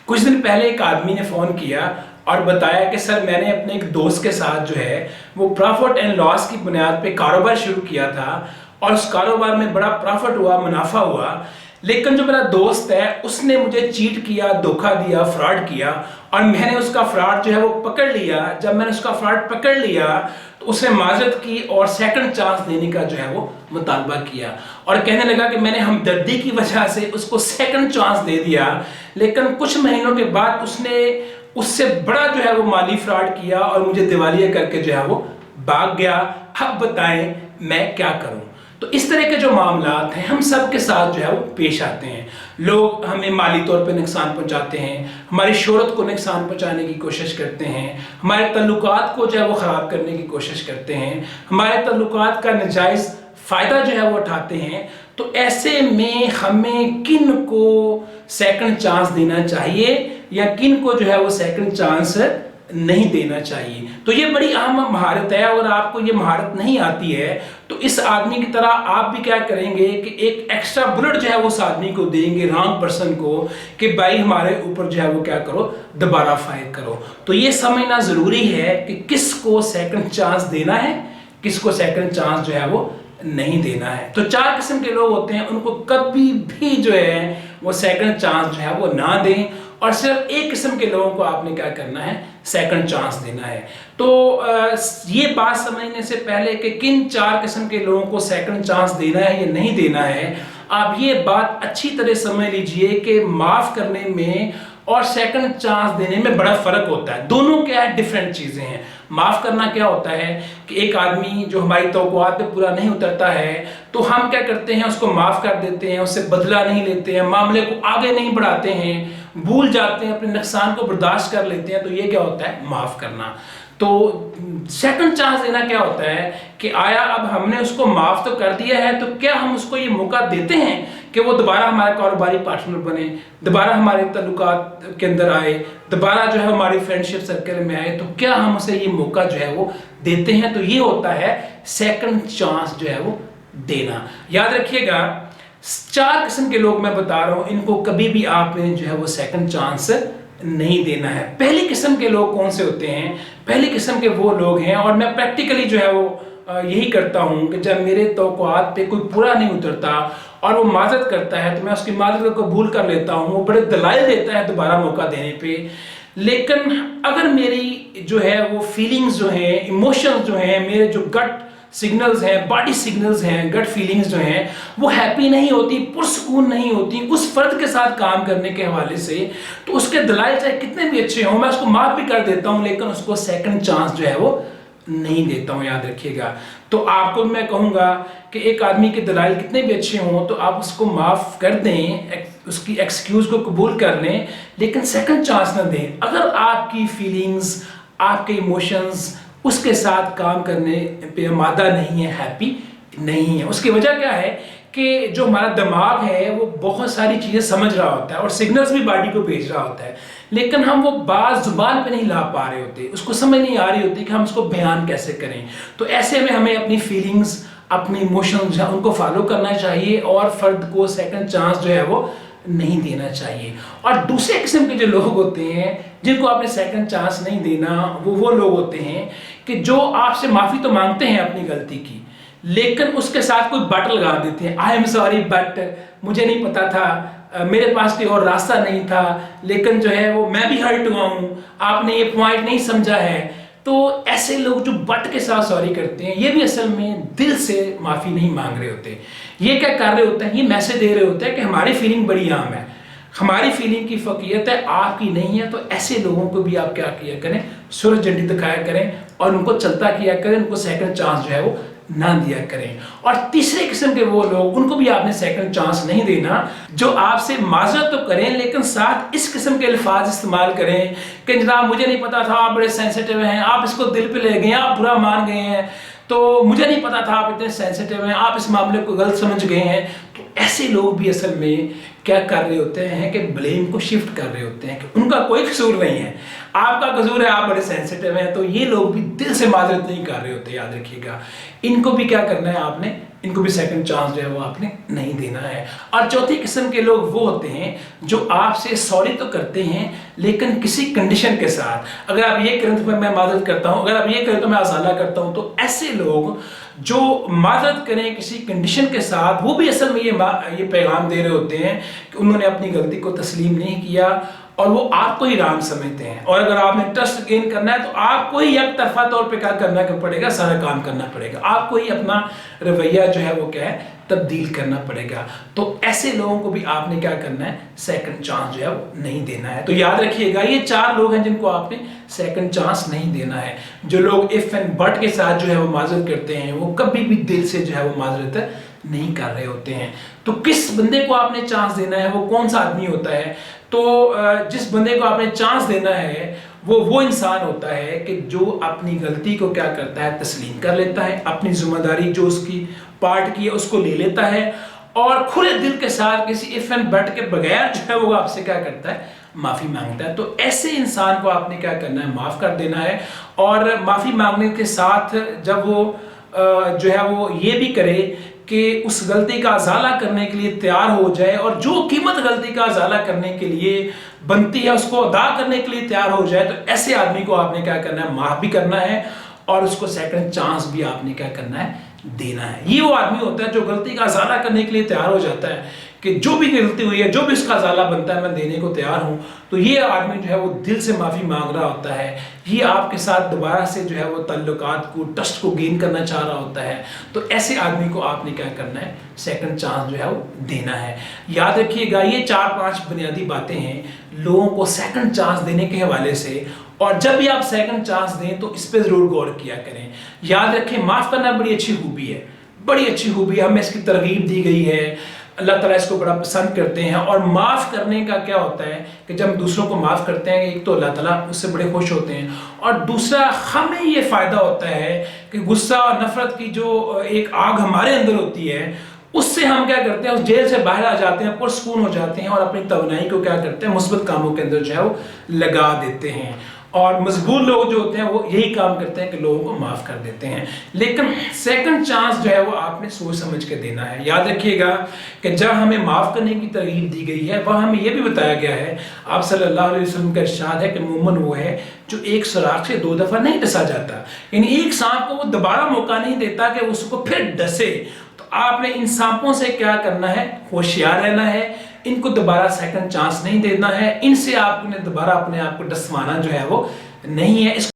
कुछ दिन पहले एक आदमी ने फ़ोन किया और बताया कि सर मैंने अपने एक दोस्त के साथ जो है वो प्रॉफिट एंड लॉस की बुनियाद पे कारोबार शुरू किया था और उस कारोबार में बड़ा प्रॉफिट हुआ, मुनाफा हुआ, लेकिन जो मेरा दोस्त है उसने मुझे चीट किया, धोखा दिया, फ्रॉड किया और मैंने उसका फ्रॉड जो है वो पकड़ लिया। जब मैंने उसका फ्रॉड पकड़ लिया तो उसने माजरत की और सेकंड चांस देने का जो है वो मुतालबा किया और कहने लगा कि मैंने हमदर्दी की वजह से उसको सेकंड चांस दे दिया, लेकिन कुछ महीनों के बाद उसने उससे बड़ा जो है वो माली फ्रॉड किया और मुझे दिवालिया करके जो है वो भाग गया। अब बताएं मैं क्या करूं। तो इस तरह के जो मामलात हैं हम सब के साथ जो है वो पेश आते हैं। लोग हमें माली तौर पे नुकसान पहुंचाते हैं, हमारी शोहरत को नुकसान पहुंचाने की कोशिश करते हैं, हमारे तल्लुकात को जो है वो ख़राब करने की कोशिश करते हैं, हमारे तल्लुकात का नाजायज़ फ़ायदा जो है वो उठाते हैं। तो ऐसे में हमें किन को सेकंड चांस देना चाहिए या किन को जो है वो सेकंड चांस नहीं देना चाहिए। तो ये बड़ी अहम महारत है और आपको ये महारत नहीं आती है तो इस आदमी की तरह आप भी क्या करेंगे कि एक एक्स्ट्रा बुलेट जो है वो उस आदमी को देंगे, रॉन्ग पर्सन को, कि भाई हमारे ऊपर जो है वो क्या करो, दोबारा फायर करो। तो ये समझना ज़रूरी है कि किसको सेकंड चांस देना है, किसको सेकंड चांस जो है वो नहीं देना है। तो 4 किस्म के लोग होते हैं, उनको कभी भी जो है वो सेकंड चांस जो है वो ना दें और सिर्फ एक किस्म के लोगों को आपने क्या करना है, सेकंड चांस देना है। तो ये बात समझने से पहले कि किन 4 किस्म के लोगों को सेकंड चांस देना है या नहीं देना है, आप ये बात अच्छी तरह समझ लीजिए कि माफ़ करने में और सेकंड चांस देने में बड़ा फ़र्क होता है। दोनों क्या है, डिफरेंट चीज़ें हैं। माफ़ करना क्या होता है कि एक आदमी जो हमारी तवक्कुआत पे पूरा नहीं उतरता है तो हम क्या करते हैं, उसको माफ़ कर देते हैं, उससे बदला नहीं लेते हैं, मामले को आगे नहीं बढ़ाते हैं, भूल जाते हैं, अपने नुकसान को बर्दाश्त कर लेते हैं। तो ये क्या होता है, माफ़ करना। तो सेकंड चांस देना क्या होता है कि आया अब हमने उसको माफ़ तो कर दिया है तो क्या हम उसको ये मौका देते हैं कि वो दोबारा हमारा कारोबारी पार्टनर बने, दोबारा हमारे तल्लुकात के अंदर आए, दोबारा जो है हमारी फ्रेंडशिप सर्कल में आए। तो क्या हम उसे ये मौका जो है वो देते हैं? तो ये होता है सेकंड चांस जो है वो देना। याद रखिएगा 4 किस्म के लोग मैं बता रहा हूँ, इनको कभी भी आपने जो है वो सेकंड चांस नहीं देना है। पहली किस्म के लोग कौन से होते हैं? पहली किस्म के वो लोग हैं, और मैं प्रैक्टिकली जो है वो यही करता हूँ कि जब मेरे तवक्कुआत पे कोई पूरा नहीं उतरता और वो माजरत करता है तो मैं उसकी माजरत को कबूल कर लेता हूँ, वो बड़े दलाइल देता है दोबारा मौका देने पे। लेकिन अगर मेरी जो है वो फीलिंग्स जो हैं, इमोशंस जो हैं, मेरे जो गट सिग्नल्स हैं, बॉडी सिग्नल्स हैं, गट फीलिंग्स जो हैं वो हैप्पी नहीं होती, पुरसकून नहीं होती उस फर्द के साथ काम करने के हवाले से, तो उसके दलाइल चाहे कितने भी अच्छे हों मैं उसको माफ़ भी कर देता हूँ, लेकिन उसको सेकंड चांस जो है वो नहीं देता हूँ। याद रखिएगा। तो आपको मैं कहूँगा कि एक आदमी के दलाइल कितने भी अच्छे हों तो आप उसको माफ़ कर दें, उसकी एक्सक्यूज़ को कबूल कर लें, लेकिन सेकंड चांस ना दें। अगर आपकी फीलिंग्स, आपके इमोशंस उसके साथ काम करने पे आमादा नहीं है, हैप्पी नहीं है, उसकी वजह क्या है कि जो हमारा दिमाग है वो बहुत सारी चीज़ें समझ रहा होता है और सिग्नल्स भी बॉडी को भेज रहा होता है, लेकिन हम वो बात जुबान पे नहीं ला पा रहे होते, उसको समझ नहीं आ रही होती कि हम उसको बयान कैसे करें। तो ऐसे में हमें अपनी फीलिंग्स, अपने इमोशंस जो है उनको फॉलो करना चाहिए और फर्द को सेकंड चांस जो है वो नहीं देना चाहिए। और दूसरे किस्म के जो लोग होते हैं जिनको आपने सेकंड चांस नहीं देना, वो लोग होते हैं कि जो आपसे माफ़ी तो मांगते हैं अपनी गलती की, लेकिन उसके साथ कोई बट लगा देते हैं, आई एम सॉरी बट मुझे नहीं पता था, मेरे पास कोई और रास्ता नहीं था, लेकिन जो है वो मैं भी हर्ट हुआ हूँ, आपने ये पॉइंट नहीं समझा है। तो ऐसे लोग जो बट के साथ सॉरी करते हैं ये भी असल में दिल से माफ़ी नहीं मांग रहे होते। ये क्या कर रहे होते हैं, ये मैसेज दे रहे होते हैं कि हमारी फीलिंग बड़ी आम है, हमारी फीलिंग की फ़कीयत है, आपकी नहीं है। तो ऐसे लोगों को भी आप क्या किया करें, सूरज झंडी दिखाया करें और उनको चलता किया करें, उनको सेकंड चांस जो है वो ना दिया करें। और तीसरे किस्म के वो लोग, उनको भी आपने सेकंड चांस नहीं देना, जो आपसे माजरत तो करें लेकिन साथ इस किस्म के अल्फाज इस्तेमाल करें कि जनाब मुझे नहीं पता था, आप बड़े सेंसिटिव हैं, आप इसको दिल पे ले गए, आप बुरा मान गए हैं, तो मुझे नहीं पता था आप इतने सेंसिटिव हैं, आप इस मामले को गलत समझ गए हैं। तो ऐसे लोग भी असल में क्या कर रहे होते हैं कि ब्लेम को शिफ्ट कर रहे होते हैं कि उनका कोई कसूर नहीं है, आपका कसूर है, आप बड़े सेंसिटिव हैं। तो ये लोग भी दिल से माजरत नहीं कर रहे होते। याद रखिएगा, इनको भी क्या करना है, आपने इनको भी सेकंड चांस जो है वो आपने नहीं देना है। और चौथी किस्म के लोग वो होते हैं जो आपसे सॉरी तो करते हैं लेकिन किसी कंडीशन के साथ, अगर आप ये करें तो मैं माजरत करता हूँ, अगर आप ये करें तो मैं अज़ाला करता हूँ। तो ऐसे लोग जो माजरत करें किसी कंडीशन के साथ, वो भी असल में ये पैगाम दे रहे होते हैं कि उन्होंने अपनी गलती को तस्लीम नहीं किया और वो आपको ही राम समझते हैं। और अगर आपने ट्रस्ट गेन करना है तो आपको ही एक तरफा तौर पे क्या करना पड़ेगा, सारा काम करना पड़ेगा, आपको ही अपना रवैया जो है वो क्या है तब्दील करना पड़ेगा। तो ऐसे लोगों को भी आपने क्या करना है, सेकंड चांस जो है वो नहीं देना है। तो याद रखिएगा ये 4 लोग हैं जिनको आपने सेकंड चांस नहीं देना है। जो लोग इफ एंड बट के साथ जो है वो माजरत करते हैं, वो कभी भी दिल से जो है वो माजरत नहीं कर रहे होते हैं। तो किस बंदे को आपने चांस देना है, वो कौन सा आदमी होता है? तो जिस बंदे को आपने चांस देना है वो इंसान होता है कि जो अपनी गलती को क्या करता है, तस्लीम कर लेता है, अपनी जिम्मेदारी जो उसकी पार्ट की है उसको ले लेता है और खुले दिल के साथ किसी इफ एंड बट के बगैर जो है वो आपसे क्या करता है, माफी मांगता है। तो ऐसे इंसान को आपने क्या करना है, माफ कर देना है। और माफी मांगने के साथ जब वो जो है वो ये भी करे कि उस गलती का अज़ाला करने के लिए तैयार हो जाए और जो कीमत गलती का अज़ाला करने के लिए बनती है उसको अदा करने के लिए तैयार हो जाए, तो ऐसे आदमी को आपने क्या करना है, माफ भी करना है और उसको सेकंड चांस भी आपने क्या करना है, देना है। ये वो आदमी होता है जो गलती का अज़ाला करने के लिए तैयार हो जाता है कि जो भी गलती हुई है, जो भी उसका अज़ाला बनता है मैं देने को तैयार हूं। तो ये आदमी जो है वो दिल से माफी मांग रहा होता है, ये आपके साथ दोबारा से जो है वो ताल्लुकात को, ट्रस्ट को गेन करना चाह रहा होता है। तो ऐसे आदमी को आपने क्या करना है, सेकंड चांस जो है वो देना है। याद रखिएगा ये 4-5 बुनियादी बातें हैं लोगों को सेकंड चांस देने के हवाले से। और जब भी आप सेकंड चांस दें तो इस पर जरूर गौर किया करें। याद रखें माफ करना बड़ी अच्छी खूबी है, बड़ी अच्छी खूबी है, हमें इसकी तरगीब दी गई है, अल्लाह ताला इसको बड़ा पसंद करते हैं। और माफ़ करने का क्या होता है कि जब दूसरों को माफ़ करते हैं, एक तो अल्लाह ताला उससे बड़े खुश होते हैं और दूसरा हमें ये फ़ायदा होता है कि गुस्सा और नफ़रत की जो एक आग हमारे अंदर होती है उससे हम क्या करते हैं, उस जेल से बाहर आ जाते हैं, पुरसकून हो जाते हैं और अपनी तवानाई को क्या करते हैं, मुस्बत कामों के अंदर जो है वो लगा देते हैं। और मजबूर लोग जो होते हैं वो यही काम करते हैं कि लोगों को माफ कर देते हैं। लेकिन सेकंड चांस जो है वो आपने सोच समझ के देना है। याद रखिएगा कि जब हमें माफ करने की तरगीब दी गई है वह हमें यह भी बताया गया है, आप सल्लल्लाहु अलैहि वसल्लम का इरशाद है कि मोमिन वो है जो एक सुराख से 2 दफा नहीं डसा जाता, यानी एक सांप को वो दोबारा मौका नहीं देता कि उसको फिर डसे। तो आपने इन सांपों से क्या करना है, होशियार रहना है, इनको दोबारा सेकंड चांस नहीं देना है, इनसे आपने दोबारा अपने आप को डसवाना जो है वो नहीं है।